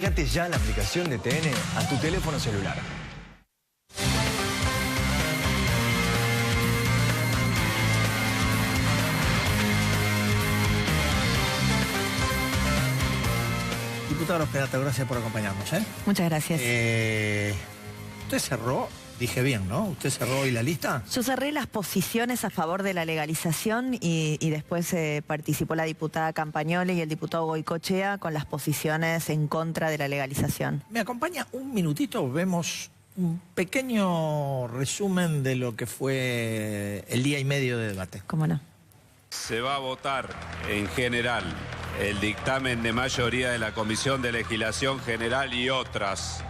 Fíjate ya la aplicación de TN a tu teléfono celular. Diputado Losperato, gracias por acompañarnos. Muchas gracias. Usted cerró, dije bien, ¿no? ¿Usted cerró hoy la lista? Yo cerré las posiciones a favor de la legalización y después participó la diputada Campagnoli y el diputado Goicoechea con las posiciones en contra de la legalización. ¿Me acompaña un minutito? Vemos un pequeño resumen de lo que fue el día y medio de debate. ¿Cómo no? Se va a votar en general el dictamen de mayoría de la Comisión de Legislación General y otras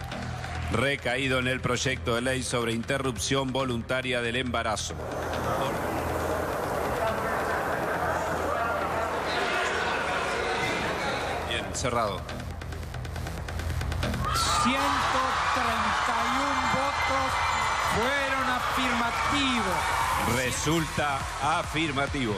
recaído en el proyecto de ley sobre interrupción voluntaria del embarazo. Bien, cerrado. 131 votos fueron afirmativos. Resulta afirmativo.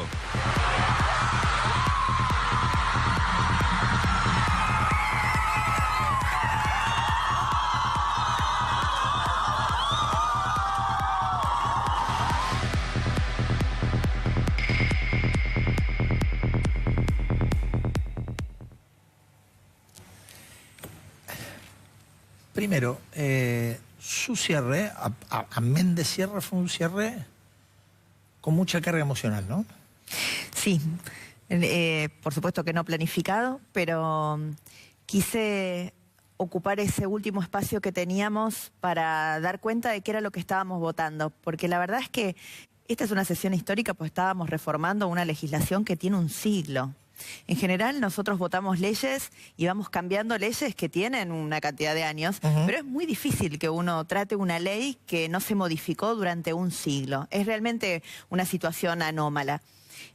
Primero, su cierre, amén de cierre, fue un cierre con mucha carga emocional, ¿no? Sí, por supuesto que no planificado, pero quise ocupar ese último espacio que teníamos para dar cuenta de qué era lo que estábamos votando, porque la verdad es que esta es una sesión histórica, pues estábamos reformando una legislación que tiene un siglo. En general nosotros votamos leyes y vamos cambiando leyes que tienen una cantidad de años, pero es muy difícil que uno trate una ley que no se modificó durante un siglo. Es realmente una situación anómala.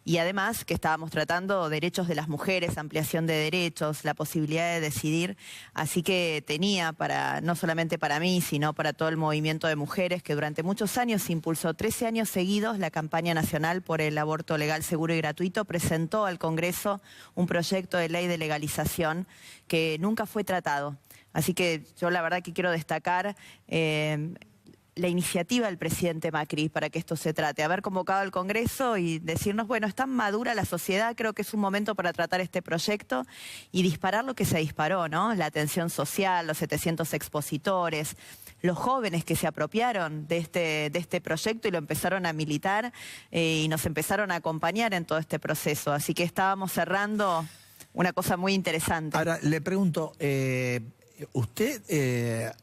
Y además que estábamos tratando derechos de las mujeres, ampliación de derechos, la posibilidad de decidir. Así que tenía no solamente para mí, sino para todo el movimiento de mujeres que durante muchos años impulsó 13 años seguidos la campaña nacional por el aborto legal, seguro y gratuito. Presentó al Congreso un proyecto de ley de legalización que nunca fue tratado. Así que yo la verdad que quiero destacar la iniciativa del presidente Macri para que esto se trate, haber convocado al Congreso y decirnos, bueno, está madura la sociedad, creo que es un momento para tratar este proyecto y disparar lo que se disparó, ¿no? La atención social, los 700 expositores, los jóvenes que se apropiaron de este proyecto y lo empezaron a militar y nos empezaron a acompañar en todo este proceso. Así que estábamos cerrando una cosa muy interesante. Ahora, le pregunto, usted...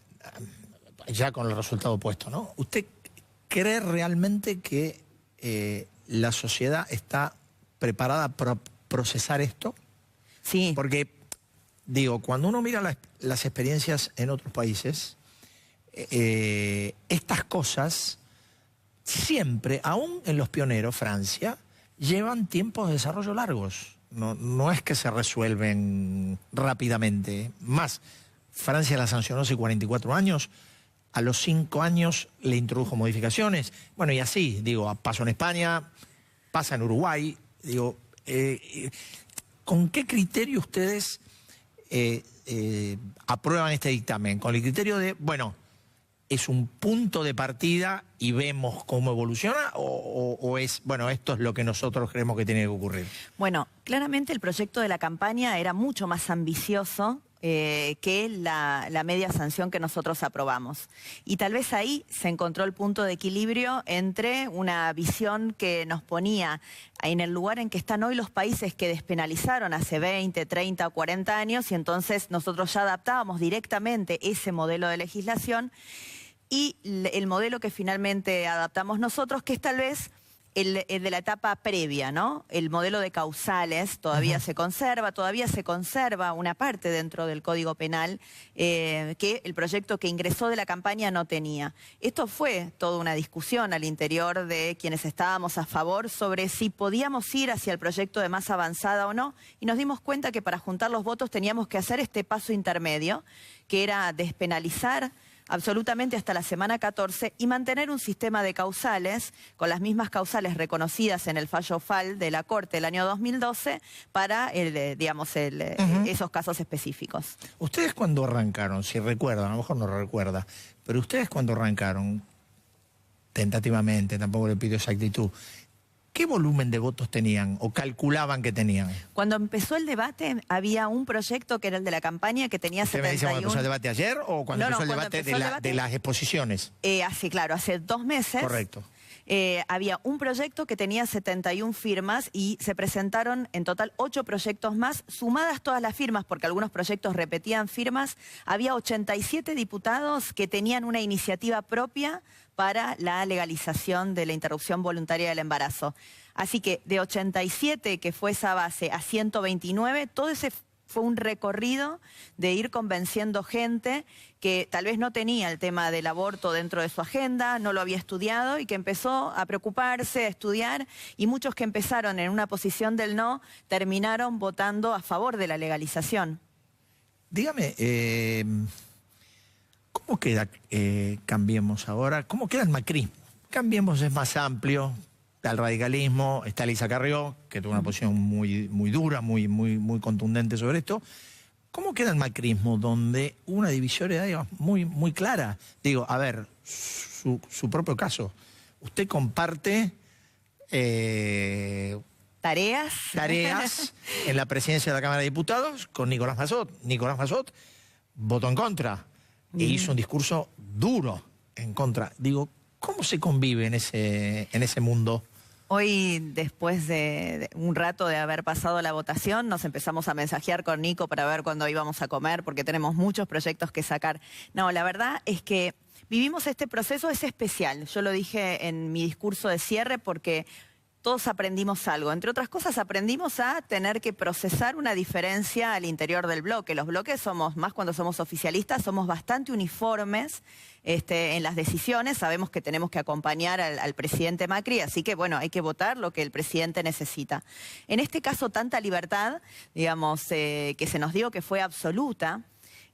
ya con el resultado puesto, ¿no? ¿Usted cree realmente que la sociedad está preparada para procesar esto? Sí. Porque, digo, cuando uno mira las experiencias en otros países, estas cosas siempre, aún en los pioneros, Francia, llevan tiempos de desarrollo largos. No es que se resuelven rápidamente. Más, Francia la sancionó hace 44 años. A los 5 años le introdujo modificaciones. Bueno, y así, digo, pasó en España, pasa en Uruguay. Digo, ¿con qué criterio ustedes aprueban este dictamen? ¿Con el criterio de, bueno, es un punto de partida y vemos cómo evoluciona? ¿O es, bueno, esto es lo que nosotros creemos que tiene que ocurrir? Bueno, claramente el proyecto de la campaña era mucho más ambicioso que la media sanción que nosotros aprobamos. Y tal vez ahí se encontró el punto de equilibrio entre una visión que nos ponía en el lugar en que están hoy los países que despenalizaron hace 20, 30 o 40 años y entonces nosotros ya adaptábamos directamente ese modelo de legislación y el modelo que finalmente adaptamos nosotros, que es tal vez el de la etapa previa, ¿no? El modelo de causales todavía se conserva una parte dentro del Código Penal que el proyecto que ingresó de la campaña no tenía. Esto fue toda una discusión al interior de quienes estábamos a favor sobre si podíamos ir hacia el proyecto de más avanzada o no, y nos dimos cuenta que para juntar los votos teníamos que hacer este paso intermedio, que era despenalizar absolutamente hasta la semana 14 y mantener un sistema de causales con las mismas causales reconocidas en el fallo FAL de la Corte del año 2012 para esos casos específicos. Ustedes cuando arrancaron, si recuerdan, a lo mejor no recuerda, pero ustedes cuando arrancaron, tentativamente, tampoco le pido exactitud, ¿qué volumen de votos tenían o calculaban que tenían? Cuando empezó el debate había un proyecto que era el de la campaña que tenía ¿Usted me dice cuando empezó el debate ayer o cuando empezó el debate de las exposiciones? Hace 2 meses. Correcto. Había un proyecto que tenía 71 firmas y se presentaron en total 8 proyectos más, sumadas todas las firmas, porque algunos proyectos repetían firmas. Había 87 diputados que tenían una iniciativa propia para la legalización de la interrupción voluntaria del embarazo. Así que de 87, que fue esa base, a 129, todo ese fue un recorrido de ir convenciendo gente que tal vez no tenía el tema del aborto dentro de su agenda, no lo había estudiado y que empezó a preocuparse, a estudiar, y muchos que empezaron en una posición del no terminaron votando a favor de la legalización. Dígame, ¿cómo queda Cambiemos ahora? ¿Cómo queda el macrismo? Cambiemos es más amplio, está el radicalismo, está Elisa Carrió, que tuvo una posición muy dura, muy contundente sobre esto. ¿Cómo queda el macrismo donde una divisoria muy clara? Digo, a ver, su propio caso. Usted comparte tareas en la presidencia de la Cámara de Diputados con Nicolás Massot. Nicolás Massot votó en contra e hizo un discurso duro en contra. Digo, ¿cómo se convive en ese mundo? Hoy, después de un rato de haber pasado la votación, nos empezamos a mensajear con Nico para ver cuándo íbamos a comer, porque tenemos muchos proyectos que sacar. No, la verdad es que vivimos este proceso, es especial. Yo lo dije en mi discurso de cierre porque todos aprendimos algo. Entre otras cosas, aprendimos a tener que procesar una diferencia al interior del bloque. Los bloques somos, más cuando somos oficialistas, somos bastante uniformes en las decisiones. Sabemos que tenemos que acompañar al presidente Macri, así que, bueno, hay que votar lo que el presidente necesita. En este caso, tanta libertad, digamos, que se nos dio que fue absoluta,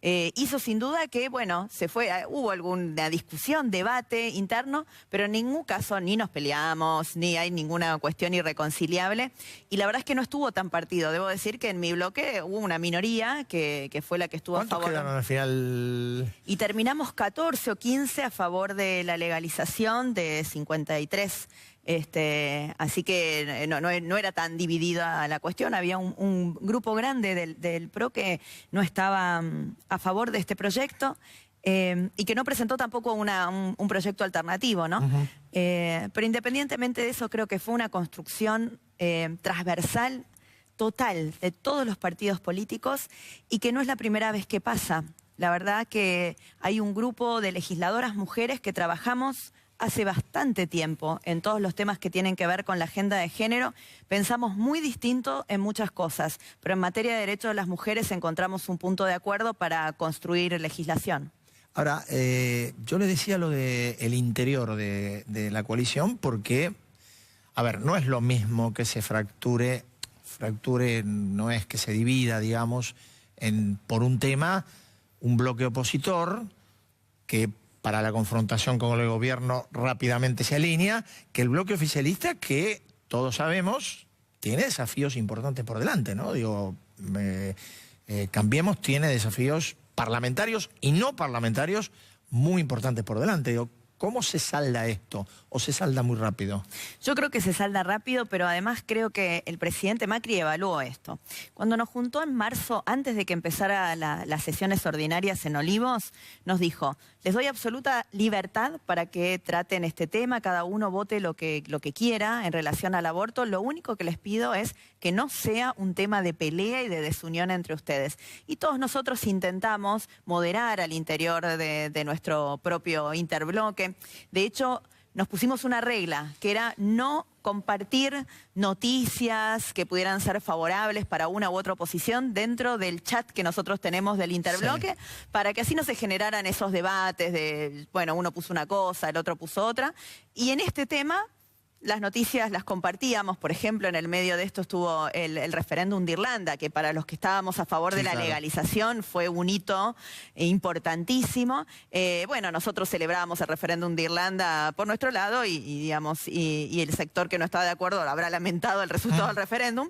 hizo sin duda que, bueno, hubo alguna discusión, debate interno, pero en ningún caso ni nos peleamos, ni hay ninguna cuestión irreconciliable. Y la verdad es que no estuvo tan partido. Debo decir que en mi bloque hubo una minoría que fue la que estuvo a favor. ¿Cuántos quedaron al final? Y terminamos 14 o 15 a favor de la legalización de 53. Así que no era tan dividida la cuestión. Había un grupo grande del PRO que no estaba a favor de este proyecto y que no presentó tampoco un proyecto alternativo, ¿no? Pero independientemente de eso, creo que fue una construcción transversal, total, de todos los partidos políticos y que no es la primera vez que pasa. La verdad que hay un grupo de legisladoras mujeres que trabajamos hace bastante tiempo en todos los temas que tienen que ver con la agenda de género. Pensamos muy distinto en muchas cosas, pero en materia de derechos de las mujeres encontramos un punto de acuerdo para construir legislación. Ahora, yo le decía lo del interior de la coalición porque, a ver, no es lo mismo que se fracture no es que se divida, digamos, por un tema, un bloque opositor que para la confrontación con el gobierno rápidamente se alinea, que el bloque oficialista, que todos sabemos, tiene desafíos importantes por delante, ¿no? Digo, Cambiemos tiene desafíos parlamentarios y no parlamentarios muy importantes por delante. Digo, ¿cómo se salda esto? ¿O se salda muy rápido? Yo creo que se salda rápido, pero además creo que el presidente Macri evaluó esto. Cuando nos juntó en marzo, antes de que empezara las sesiones ordinarias en Olivos, nos dijo, les doy absoluta libertad para que traten este tema, cada uno vote lo que quiera en relación al aborto. Lo único que les pido es que no sea un tema de pelea y de desunión entre ustedes. Y todos nosotros intentamos moderar al interior de nuestro propio interbloque. De hecho, nos pusimos una regla, que era no compartir noticias que pudieran ser favorables para una u otra oposición dentro del chat que nosotros tenemos del interbloque, para que así no se generaran esos debates de, bueno, uno puso una cosa, el otro puso otra. Y en este tema las noticias las compartíamos. Por ejemplo, en el medio de esto estuvo el referéndum de Irlanda, que para los que estábamos a favor de la legalización fue un hito importantísimo. Bueno, nosotros celebrábamos el referéndum de Irlanda por nuestro lado y el sector que no estaba de acuerdo habrá lamentado el resultado del referéndum.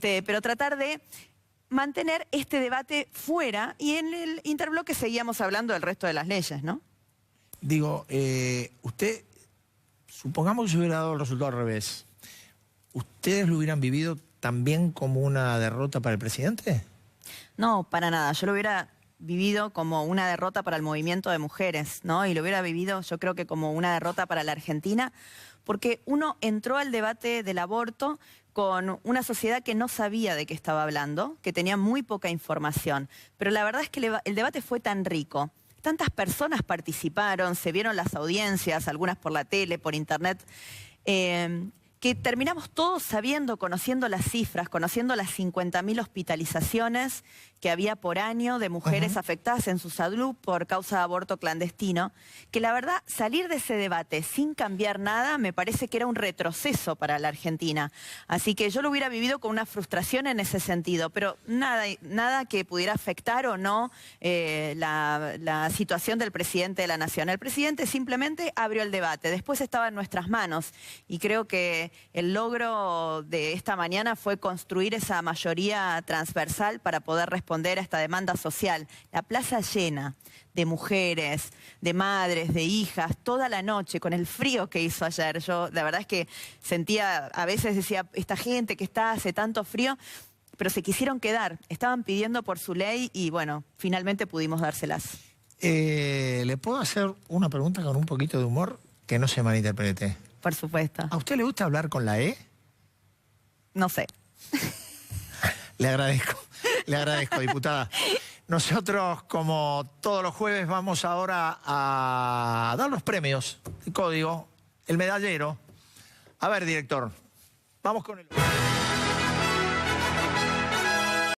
Pero tratar de mantener este debate fuera, y en el interbloque seguíamos hablando del resto de las leyes, ¿no? Digo, usted, supongamos que se hubiera dado el resultado al revés, ¿ustedes lo hubieran vivido también como una derrota para el presidente? No, para nada. Yo lo hubiera vivido como una derrota para el movimiento de mujeres, ¿no? Y lo hubiera vivido, yo creo que como una derrota para la Argentina, porque uno entró al debate del aborto con una sociedad que no sabía de qué estaba hablando, que tenía muy poca información. Pero la verdad es que el debate fue tan rico. Tantas personas participaron, se vieron las audiencias, algunas por la tele, por internet, que terminamos todos sabiendo, conociendo las cifras, conociendo las 50.000 hospitalizaciones que había por año de mujeres afectadas en su salud por causa de aborto clandestino, que la verdad salir de ese debate sin cambiar nada me parece que era un retroceso para la Argentina. Así que yo lo hubiera vivido con una frustración en ese sentido, pero nada que pudiera afectar o no la situación del presidente de la Nación. El presidente simplemente abrió el debate, después estaba en nuestras manos, y creo que el logro de esta mañana fue construir esa mayoría transversal para poder responder a esta demanda social. La plaza llena de mujeres, de madres, de hijas, toda la noche, con el frío que hizo ayer. Yo, la verdad es que sentía, a veces decía, esta gente que hace tanto frío, pero se quisieron quedar, estaban pidiendo por su ley y bueno, finalmente pudimos dárselas. ¿Le puedo hacer una pregunta con un poquito de humor que no se malinterprete? Por supuesto. ¿A usted le gusta hablar con la E? No sé. Le agradezco, diputada. Nosotros, como todos los jueves, vamos ahora a dar los premios, el código, el medallero. A ver, director, vamos con el...